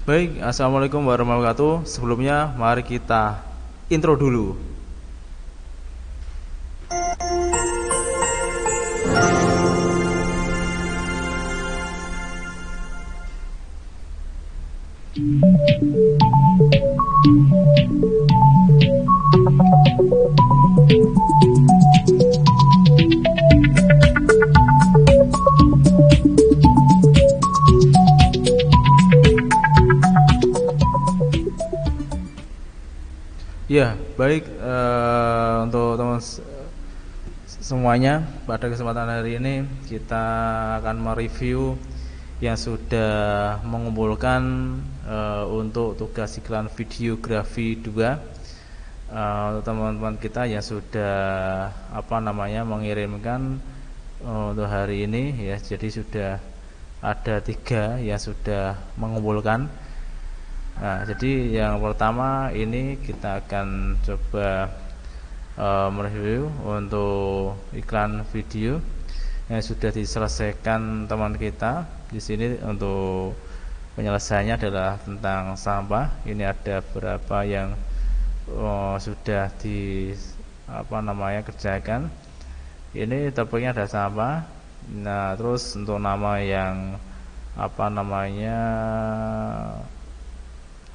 Baik, assalamualaikum warahmatullahi wabarakatuh. Sebelumnya, mari kita intro dulu. Ya, baik untuk teman semuanya, pada kesempatan hari ini kita akan mereview yang sudah mengumpulkan untuk tugas iklan videografi 2 untuk teman-teman kita yang sudah mengirimkan untuk hari ini ya. Jadi sudah ada 3 yang sudah mengumpulkan. Nah, jadi yang pertama ini kita akan coba mereview untuk iklan video yang sudah diselesaikan teman kita. Di sini untuk penyelesaiannya adalah tentang sampah. Ini ada beberapa yang sudah kerjakan. Ini topiknya ada sampah. Nah, terus untuk nama yang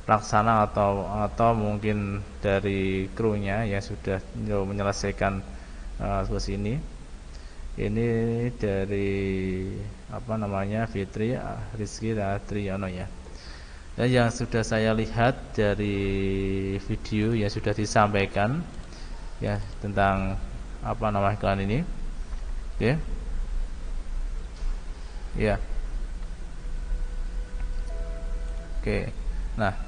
laksana atau mungkin dari krunya yang sudah menyelesaikan tugas ini dari Fitri Rizky Triyono ya. Dan yang sudah saya lihat dari video yang sudah disampaikan ya tentang iklan ini. Oke. Ya. Oke. Nah,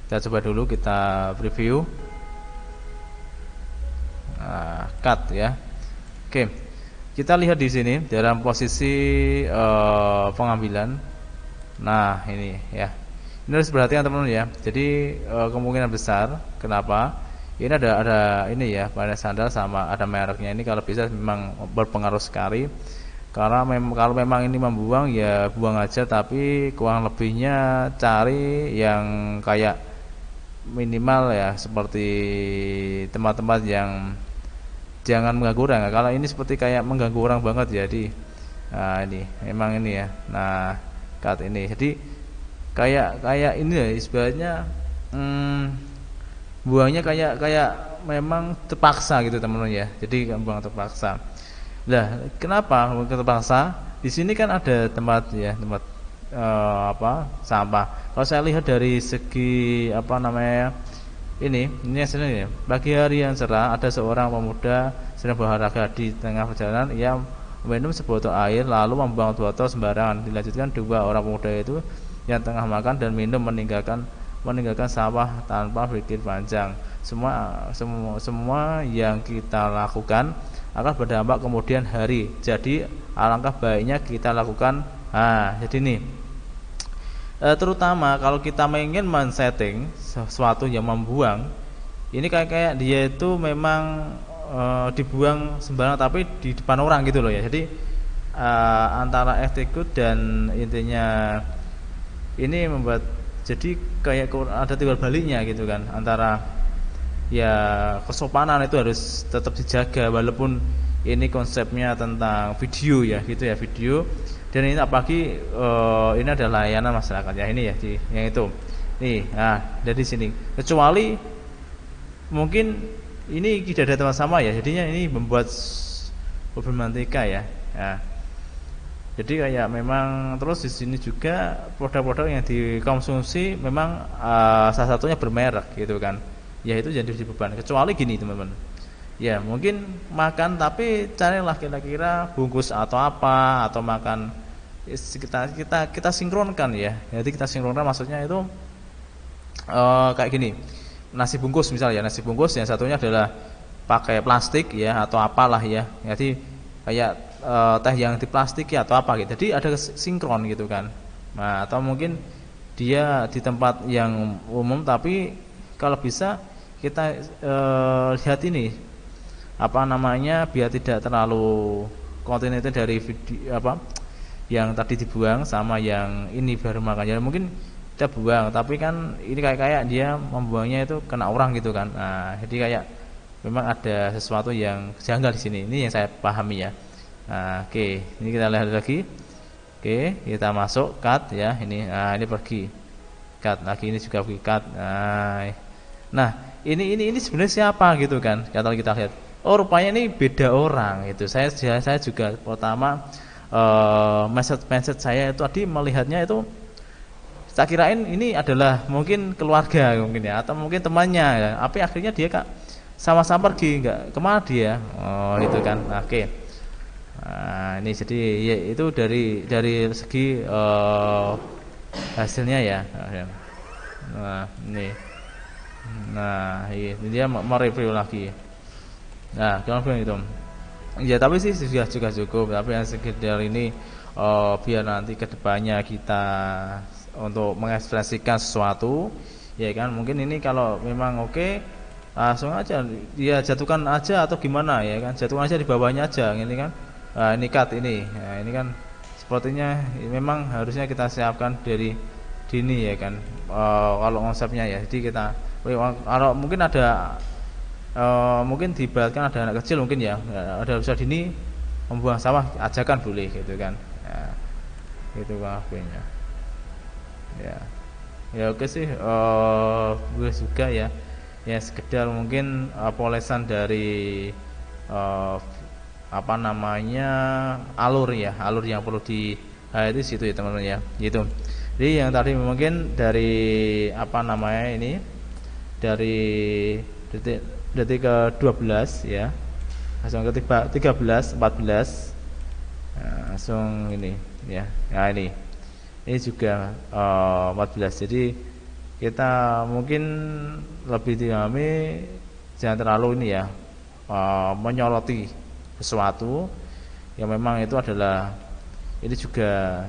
kita coba dulu kita preview. Cut ya. Oke. Kita lihat di sini dalam posisi pengambilan. Nah, ini ya. Ini harus perhatikan teman-teman ya. Jadi kemungkinan besar kenapa? Ini ada ini ya, pada sandal sama ada mereknya. Ini kalau bisa memang berpengaruh sekali. Karena kalau memang ini membuang ya buang aja, tapi kurang lebihnya cari yang kayak minimal ya, seperti tempat-tempat yang jangan mengganggu orang. Kalau ini seperti kayak mengganggu orang banget jadi ini memang ini ya. Nah, cut ini. Jadi kayak ini ya ibaratnya buangnya kayak memang terpaksa gitu teman-teman ya. Jadi buang terpaksa. Nah, kenapa terpaksa? Di sini kan ada tempat sampah. Kalau saya lihat dari segi ini hasilnya. Pagi hari yang cerah, ada seorang pemuda sedang berolahraga di tengah perjalanan. Ia meminum sebotol air lalu membuang botol sembarangan. Dilanjutkan 2 orang pemuda itu yang tengah makan dan minum meninggalkan sampah tanpa pikir panjang. Semua yang kita lakukan akan berdampak kemudian hari. Jadi alangkah baiknya kita lakukan. Jadi nih terutama kalau kita ingin men-setting sesuatu yang membuang, ini kayak dia itu memang dibuang sembarangan tapi di depan orang gitu loh ya. Jadi antara attitude dan intinya ini membuat jadi kayak ada timbal baliknya gitu kan, antara ya kesopanan itu harus tetap dijaga walaupun ini konsepnya tentang video ya gitu ya, video. Dan ini apalagi ini adalah layanan masyarakat ya, ini ya yang itu nih. Nah, dari sini kecuali mungkin ini tidak ada teman sama ya, jadinya ini membuat problematika ya. Nah, jadi kayak memang terus di sini juga produk-produk yang dikonsumsi memang salah satunya bermerek gitu kan. Ya itu jadi beban. Kecuali gini teman-teman. Ya mungkin makan tapi carilah kira-kira bungkus atau apa, atau makan kita sinkronkan ya. Jadi kita sinkronkan maksudnya itu kayak gini. Nasi bungkus misalnya, nasi bungkus yang satunya adalah pakai plastik ya atau apalah ya. Jadi kayak teh yang di plastik ya atau apa gitu. Jadi ada sinkron gitu kan. Nah, atau mungkin dia di tempat yang umum tapi kalau bisa kita lihat ini biar tidak terlalu kontinuitas dari video yang tadi dibuang sama yang ini baru makan. Ya mungkin kita buang, tapi kan ini kayak dia membuangnya itu kena orang gitu kan. Nah, jadi kayak memang ada sesuatu yang janggal di sini. Ini yang saya pahami ya. Nah, oke, ini kita lihat lagi. Oke, kita masuk cut ya. Ini pergi cut lagi, ini juga pergi cut. Nah, ini sebenarnya siapa gitu kan? Kalau kita lihat, oh rupanya ini beda orang itu. Saya juga pertama mindset saya itu tadi melihatnya itu, saya kirain ini adalah mungkin keluarga mungkin ya, atau mungkin temannya ya. Tapi akhirnya dia kak sama-sama pergi, nggak kemana dia? Oh itu kan, nah, oke. Nah, ini jadi ya, itu dari segi hasilnya ya. Nah ini, nah ini dia mereview lagi. Nah kalau itu, ya tapi sih juga cukup. Tapi yang sekedar ini biar nanti kedepannya kita untuk mengekspresikan sesuatu, ya kan mungkin ini kalau memang oke, langsung aja dia jatuhkan aja atau gimana ya kan, jatuhkan aja di bawahnya aja ini kan. Ini cut ini, nah, ini kan sepertinya memang harusnya kita siapkan dari dini ya kan, kalau konsepnya ya. Jadi kita kalau mungkin ada mungkin diibaratkan ada anak kecil mungkin ya, ada usaha dini membuang sawah ajakan boleh gitu kan ya, gitu akhirnya ya oke sih, gue juga ya sekedar mungkin polesan dari apa namanya alur yang perlu di itu situ ya teman-teman ya gitu. Jadi yang tadi mungkin dari apa namanya ini dari detik ke 12 ya, langsung ke 13 14, nah, langsung ini ya. Nah ini juga 14. Jadi kita mungkin lebih dihami jangan terlalu ini ya, menyoroti sesuatu yang memang itu adalah ini juga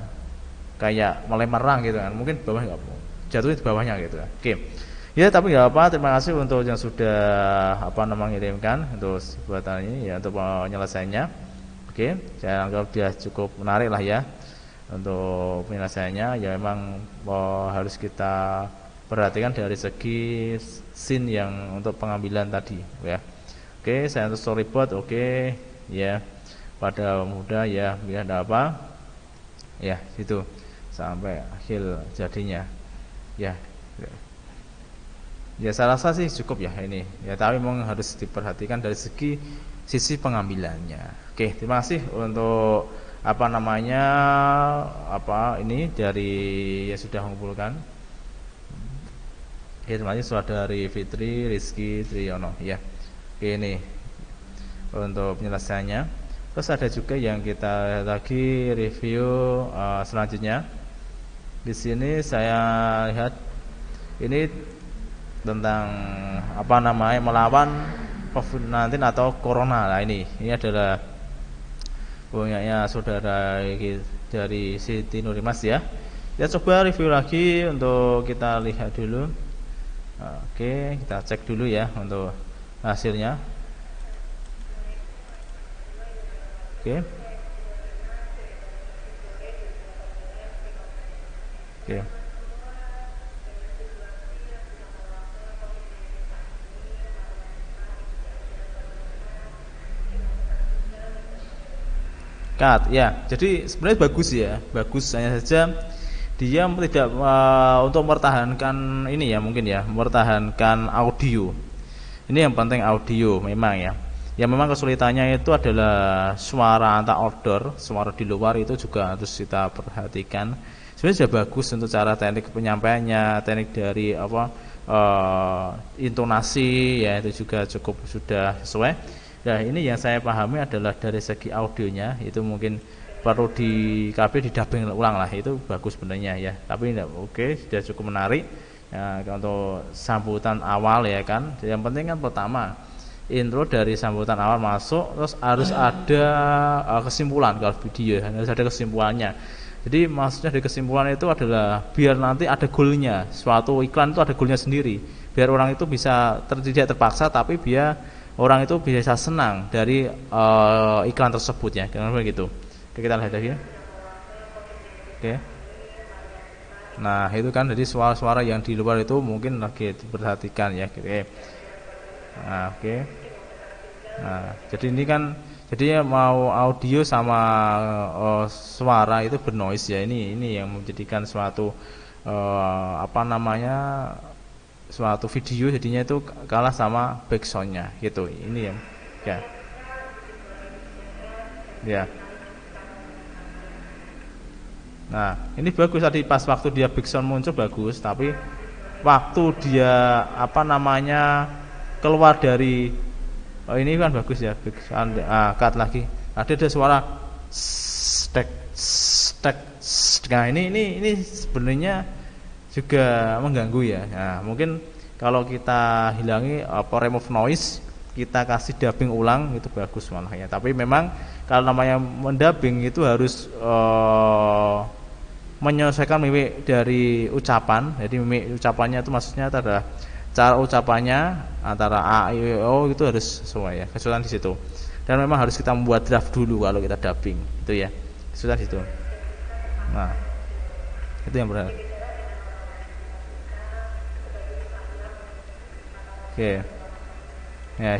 kayak melempar gitu kan, mungkin bawah nggak jatuh di bawahnya gitu. Oke ya, tapi nggak apa, terima kasih untuk yang sudah apa namanya mengirimkan untuk buatan ini ya, untuk penyelesaiannya. Oke, saya anggap dia cukup menarik lah ya untuk penyelesaiannya. Ya memang harus kita perhatikan dari segi scene yang untuk pengambilan tadi ya. Oke, saya untuk storyboard oke ya, pada mudah ya, biar ada apa ya itu sampai akhir jadinya ya. Ya saya rasa sih cukup ya ini ya, tapi memang harus diperhatikan dari sisi pengambilannya. Oke, terima kasih untuk apa namanya ini dari yang sudah mengumpulkan. Oke, terima kasih sudah dari Fitri, Rizky, Triyono ya. Oke, ini untuk penyelesaiannya. Terus ada juga yang kita lagi review selanjutnya. Di sini saya lihat ini tentang apa namanya melawan COVID-19 atau Corona. Nah ini adalah punyanya saudara dari Siti Nurimas ya. Kita coba review lagi untuk kita lihat dulu. Oke, kita cek dulu ya untuk hasilnya. Oke. Oke. Cut ya. Jadi sebenarnya bagus ya, bagus, hanya saja dia tidak untuk mempertahankan ini ya, mungkin ya, mempertahankan audio. Ini yang penting audio memang ya. Ya memang kesulitannya itu adalah suara antar outdoor, suara di luar itu juga harus kita perhatikan. Sebenarnya sudah bagus untuk cara teknik penyampaiannya, teknik dari apa intonasi ya, itu juga cukup sudah sesuai. Nah ini yang saya pahami adalah dari segi audionya itu mungkin perlu di dubbing ulang lah, itu bagus sebenarnya ya. Tapi oke, sudah cukup menarik ya, untuk sambutan awal ya kan. Yang penting kan pertama intro dari sambutan awal masuk, terus harus ada kesimpulan. Kalau video harus ada kesimpulannya. Jadi maksudnya dari kesimpulan itu adalah biar nanti ada goalnya. Suatu iklan itu ada goalnya sendiri, biar orang itu bisa tidak terpaksa, tapi biar orang itu bisa senang dari iklan tersebut ya. Kenapa begitu? Oke, kita lihat lagi. Oke. Nah, itu kan jadi suara-suara yang di luar itu mungkin lagi diperhatikan ya gitu ya. Nah, oke. Nah, jadi ini kan jadi mau audio sama suara itu bernoise ya. Ini yang menjadikan suatu apa namanya suatu video jadinya itu kalah sama backsoundnya gitu. Ini ya. Ya. Nah, ini bagus tadi pas waktu dia backsound muncul bagus, tapi waktu dia apa namanya keluar dari ini kan bagus ya backsound cut lagi. Ada suara stek stek. Nah, ini sebenarnya juga mengganggu ya. Nah, mungkin kalau kita hilangi apa remove noise, kita kasih dubbing ulang itu bagus malah ya. Tapi memang kalau namanya mendubbing itu harus menyelesaikan mimik dari ucapan. Jadi mimik ucapannya itu maksudnya adalah cara ucapannya antara a i o itu harus sesuai ya. Kesulitan di situ. Dan memang harus kita membuat draft dulu kalau kita dubbing itu ya. Kesulitan di situ. Nah, itu yang benar. Oke. Ya,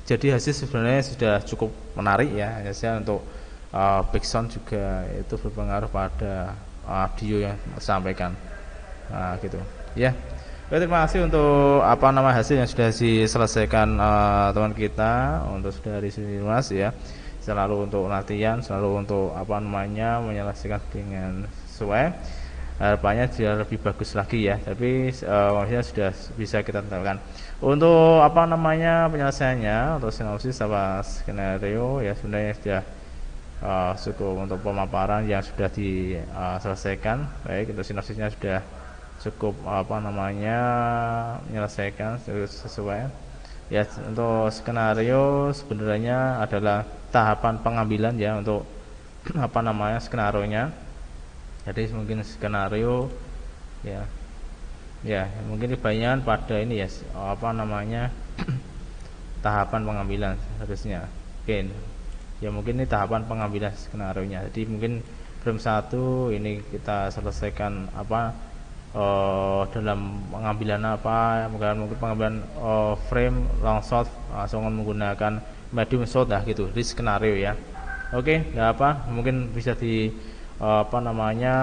jadi hasil sebenarnya sudah cukup menarik ya. Hasilnya untuk backsound juga itu berpengaruh pada audio yang disampaikan. Nah, gitu. Ya. Oke, terima kasih untuk apa nama hasil yang sudah diselesaikan teman kita untuk dari sini Mas ya. Selalu untuk latihan, selalu untuk apa namanya menyelesaikan dengan sesuai. Harapannya dia lebih bagus lagi ya. Tapi maksudnya sudah bisa kita tentukan. Untuk apa namanya penyelesaiannya untuk sinopsis sama skenario ya sebenarnya sudah cukup untuk pemaparan yang sudah diselesaikan. Baik, untuk sinopsisnya sudah cukup apa namanya menyelesaikan sesuai. Ya, untuk skenario sebenarnya adalah tahapan pengambilan ya untuk apa namanya skenario-nya. Jadi mungkin skenario ya mungkin kebanyakan pada ini ya apa namanya tahapan pengambilan harusnya. Oke. Ya mungkin ini tahapan pengambilan skenario-nya. Jadi mungkin frame 1 ini kita selesaikan apa dalam pengambilan apa mungkin pengambilan frame long shot langsung menggunakan medium shot lah gitu di skenario ya. Oke, enggak apa, mungkin bisa di apa namanya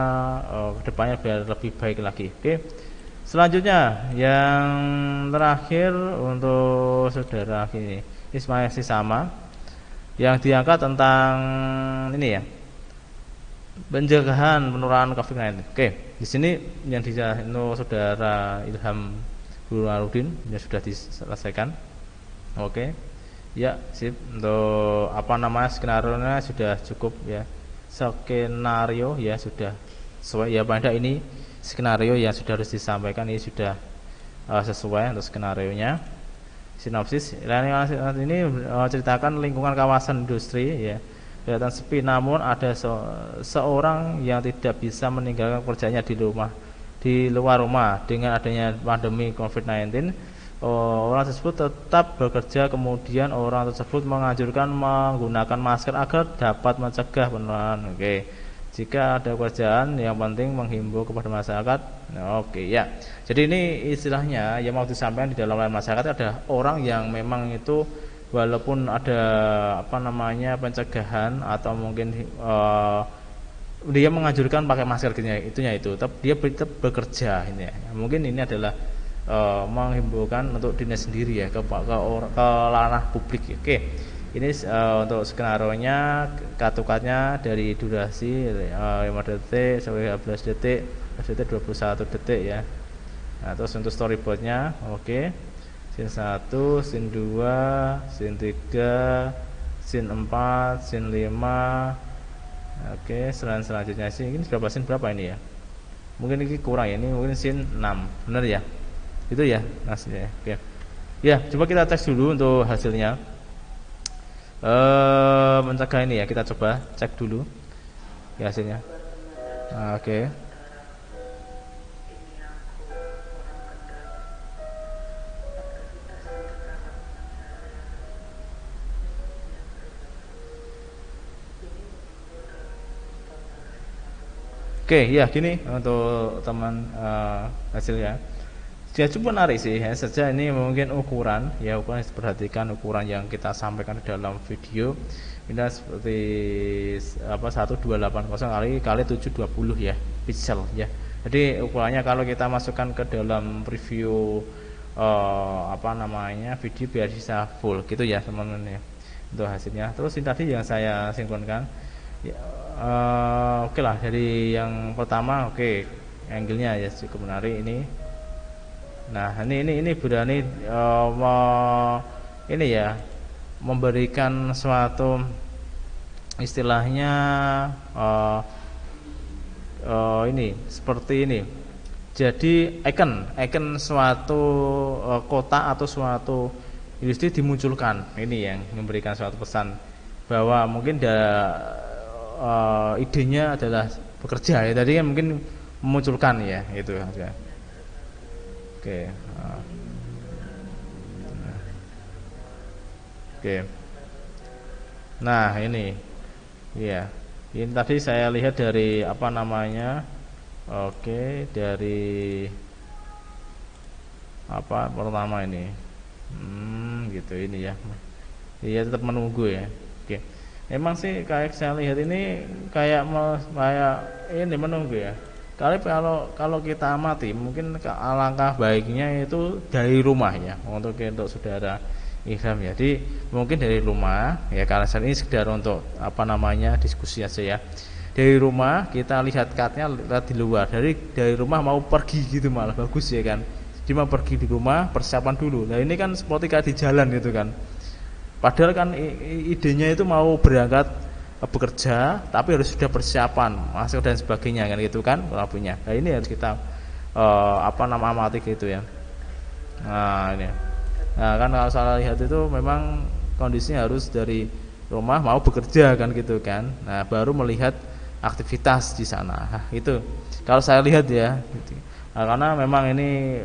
kedepannya biar lebih baik lagi. Oke. Selanjutnya yang terakhir untuk saudara ini masih sama yang diangkat tentang ini ya pencegahan penularan COVID-19. Oke, di sini yang untuk saudara Ilham Burhanuddin yang sudah diselesaikan. Oke, ya sip. Untuk apa namanya skenario-nya sudah cukup ya. Skenario ya sudah sesuai ya pada ini skenario yang sudah harus disampaikan ini sudah sesuai untuk skenario-nya. Sinopsis ini ceritakan lingkungan kawasan industri ya kelihatan sepi namun ada seorang yang tidak bisa meninggalkan pekerjaannya di luar rumah dengan adanya pandemi COVID-19. Orang tersebut tetap bekerja kemudian orang tersebut menganjurkan menggunakan masker agar dapat mencegah penularan. Oke. Jika ada pekerjaan yang penting menghimbau kepada masyarakat. Oke ya. Jadi ini istilahnya yang mau disampaikan di dalam masyarakat ada orang yang memang itu walaupun ada apa namanya pencegahan atau mungkin dia menganjurkan pakai masker itunya itu, tetap dia tetap bekerja ini ya. Mungkin ini adalah menghimbaukan untuk dirinya sendiri ya ke ranah publik. Oke. Ini untuk skenario-nya katukatnya dari durasi 5 detik sampai 15 detik, 21 detik ya. Nah, terus untuk storyboardnya oke. Scene 1, scene 2, scene 3, scene 4, scene 5. Oke, selanjutnya sih ini berapa scene berapa ini ya? Mungkin ini kurang ya, ini mungkin scene 6. Benar ya? Itu ya hasilnya. Oke. Ya, coba kita tes dulu untuk hasilnya. Mencegah ini ya, kita coba cek dulu ya hasilnya. Oke. Oke, ya gini untuk teman hasilnya. Dia cukup menarik sih, ya saja ini mungkin ukuran, ya ukuran perhatikan ukuran yang kita sampaikan di dalam video. Ini seperti apa 1280 kali 720 ya pixel ya. Jadi ukurannya kalau kita masukkan ke dalam preview apa namanya video biar bisa full gitu ya teman-teman ya untuk hasilnya. Terus ini tadi yang saya sinkronkan. Ya, oke lah dari yang pertama angle-nya ya cukup menarik ini. Nah ini berani ini ya memberikan suatu istilahnya ini seperti ini. Jadi icon suatu kota atau suatu industri dimunculkan. Ini yang memberikan suatu pesan bahwa mungkin idenya adalah bekerja ya. Tadi kan mungkin memunculkan ya itu ya. Oke. Oke. Nah, ini. Iya. Ini tadi saya lihat dari apa namanya? Oke, dari apa pertama ini. Gitu ini ya. Iya tetap menunggu ya. Oke. Emang sih kayak saya lihat ini kayak ini menunggu ya. Kalau kita amati mungkin alangkah baiknya itu dari rumah ya untuk saudara Ihram ya. Jadi mungkin dari rumah ya karena saat ini sekedar untuk apa namanya diskusi aja ya. Dari rumah kita lihat cutnya lihat di luar. Dari rumah mau pergi gitu malah bagus ya kan. Jadi mau pergi di rumah persiapan dulu. Nah ini kan seperti kayak di jalan gitu kan. Padahal kan idenya itu mau berangkat bekerja, tapi harus sudah persiapan, masuk dan sebagainya kan gitu kan kalau punya. Nah ini harus kita amati gitu ya. Nah ini. Nah kan kalau saya lihat itu memang kondisinya harus dari rumah mau bekerja kan gitu kan. Nah baru melihat aktivitas di sana. Nah, itu kalau saya lihat ya. Gitu. Nah, karena memang ini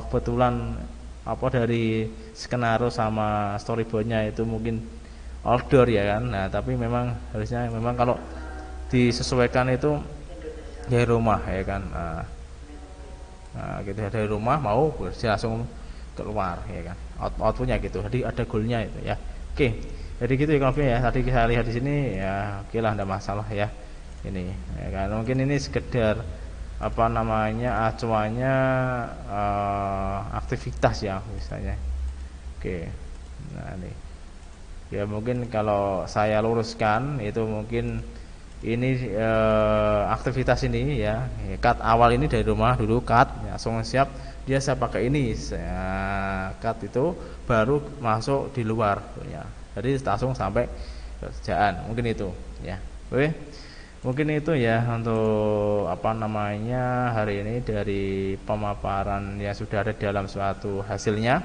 kebetulan dari skenario sama storyboardnya itu mungkin outdoor ya kan. Nah tapi memang harusnya memang kalau disesuaikan itu dari rumah ya kan. Nah gitu dari rumah mau bekerja langsung keluar ya kan. Outputnya gitu. Jadi ada goalnya itu ya. Oke. Jadi gitu ya kalau ya. Tadi saya lihat di sini ya oke lah, enggak masalah ya. Ini ya kan. Mungkin ini sekedar apa namanya acuannya aktivitas ya misalnya. Oke. Nah ini ya mungkin kalau saya luruskan itu mungkin ini aktivitas ini ya cut awal ini dari rumah dulu cut ya, langsung siap dia saya pakai ini cut itu baru masuk di luar ya. Jadi langsung sampai kerjaan mungkin itu ya. Oke. Mungkin itu ya untuk apa namanya hari ini dari pemaparan yang sudah ada dalam suatu hasilnya.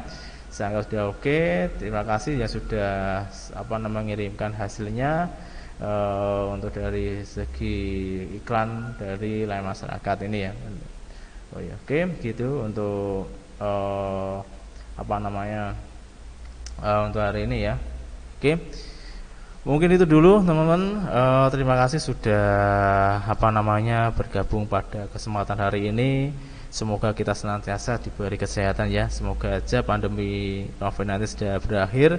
Saya anggap sudah oke. Terima kasih yang sudah mengirimkan hasilnya untuk dari segi iklan dari Layar Masyarakat ini ya. Oh ya, oke gitu untuk untuk hari ini ya. Oke. Mungkin itu dulu teman-teman. Terima kasih sudah bergabung pada kesempatan hari ini. Semoga kita senantiasa diberi kesehatan ya. Semoga aja pandemi COVID-19 sudah berakhir.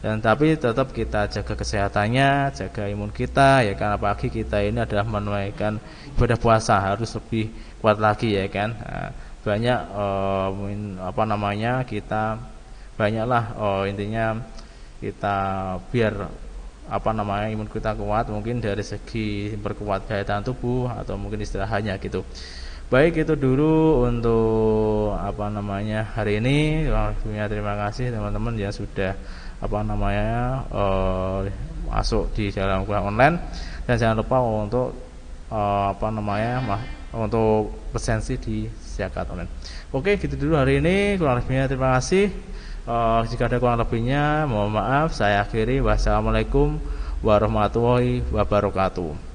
Dan tapi tetap kita jaga kesehatannya, jaga imun kita ya kan. Apalagi kita ini adalah menunaikan ibadah puasa, harus lebih kuat lagi ya kan. Banyak kita banyaklah intinya kita biar imun kita kuat, mungkin dari segi memperkuat daya tahan tubuh atau mungkin istirahatnya gitu. Baik itu dulu untuk hari ini. Terima kasih teman-teman yang sudah masuk di dalam kuliah online, dan jangan lupa untuk untuk presensi di Siakat online. Oke, gitu dulu hari ini. Kurang lebihnya terima kasih. Jika ada kurang lebihnya mohon maaf. Saya akhiri. Wassalamualaikum warahmatullahi wabarakatuh.